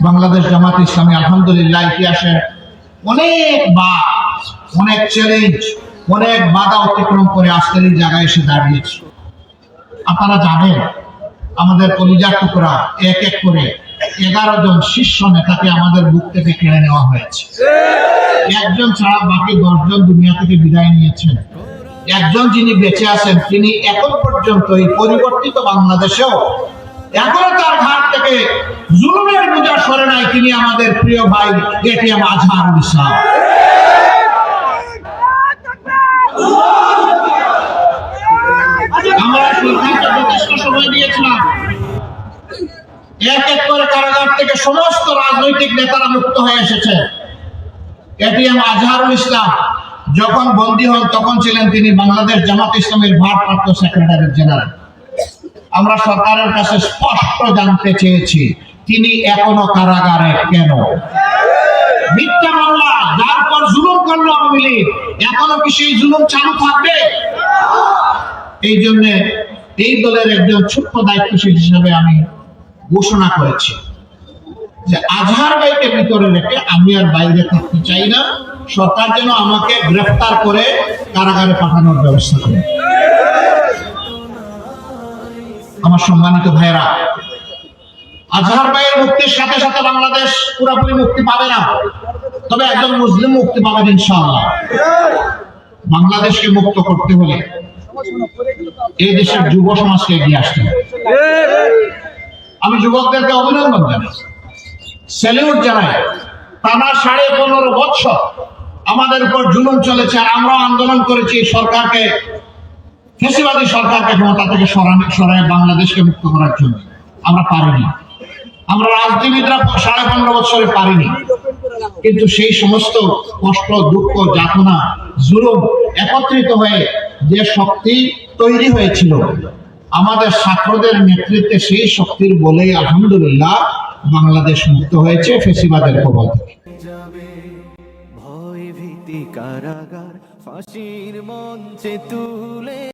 বাংলাদেশ জামাত ইসলামী আলহামদুলিল্লাহ ইতিহাসে অনেক চ্যালেঞ্জ, অনেক বাধা অতিক্রম করে আজকের এই জায়গায় এসে দাঁড়িয়েছে। আপনারা জানেন আমাদের কলিজার টুকরা এক এক করে 11 জন শীর্ষ নেতাকে আমাদের বুক থেকে কেড়ে নেওয়া হয়েছে। একজন ছাড়া বাকি 10 জন দুনিয়া থেকে বিদায় নিয়েছেন। একজন যিনি বেঁচে আছেন তিনি এখন পর্যন্ত এই পরিবর্তিত বাংলাদেশেও এখনো তার ঘাট থেকে জুলুমের বোঝা সরে নাই। তিনি আমাদের প্রিয় ভাই এটিএম আজহারুল ইসলাম। আমরা সরকারকে যথেষ্ট সময় দিয়েছিলাম, এক এক করে কারাগার থেকে সমস্ত রাজনৈতিক নেতারা মুক্ত হয়ে এসেছে। এটিএম আজহারুল ইসলাম যখন বন্দী হন তখন ছিলেন তিনি বাংলাদেশ জামাত ইসলামের ভারপ্রাপ্ত সেক্রেটারি জেনারেল। আমরা সরকারের কাছে স্পষ্ট জানতে চেয়েছি তিনি এখনো কারাগারে কেন? মিথ্যা মামলা যার পর জুলুম করলো আওয়ামী লীগ, এখনো কি সেই জুলুম চালু থাকবে? এই জন্য এই দলের একজন ছোট্ট দায়িত্বশীল হিসেবে আমি ঘোষণা করেছি যে আজহার ভাইকে ভিতরে রেখে আমি আর বাইরে থাকতে চাই না। সরকার যেন আমাকে গ্রেফতার করে কারাগারে পাঠানোর ব্যবস্থা করে। আমার সম্মানিত ভাইরা, আজহার ভাইয়ের মুক্তির সাথে সাথে বাংলাদেশ পুরোপুরি মুক্তি পাবে না, তবে একজন মুসলিম মুক্তি পাবেন ইনশাআল্লাহ। বাংলাদেশকে মুক্ত করতে হলে এই দেশের যুব সমাজকে এগিয়ে আসতে হবে। আমি যুবকদেরকে অভিনন্দন জানাই, স্যালিউট জানাই। টানা 15.5 বছর আমাদের উপর জুলুম চলেছে আর আমরা আন্দোলন করেছি সরকারকে, ফ্যাসিবাদী সরকারকে ক্ষমতা থেকে সরায় বাংলাদেশকে মুক্ত করার জন্য। আমরা পারিনি, আমরা রাজনীতিবিদরা 15.5 বছরে পারিনি, কিন্তু সেই সমস্ত কষ্ট, দুঃখ, যাতনা, জুলুম একত্রিত হয়ে যে শক্তি তৈরি হয়েছিল আমাদের ছাত্রদের নেতৃত্বে, সেই শক্তির বলেই আলহামদুলিল্লাহ বাংলাদেশ মুক্ত হয়েছে ফ্যাসিবাদের কবল থেকে। ভয় ভীতি কারাগার ফাঁসির মঞ্চে তুলে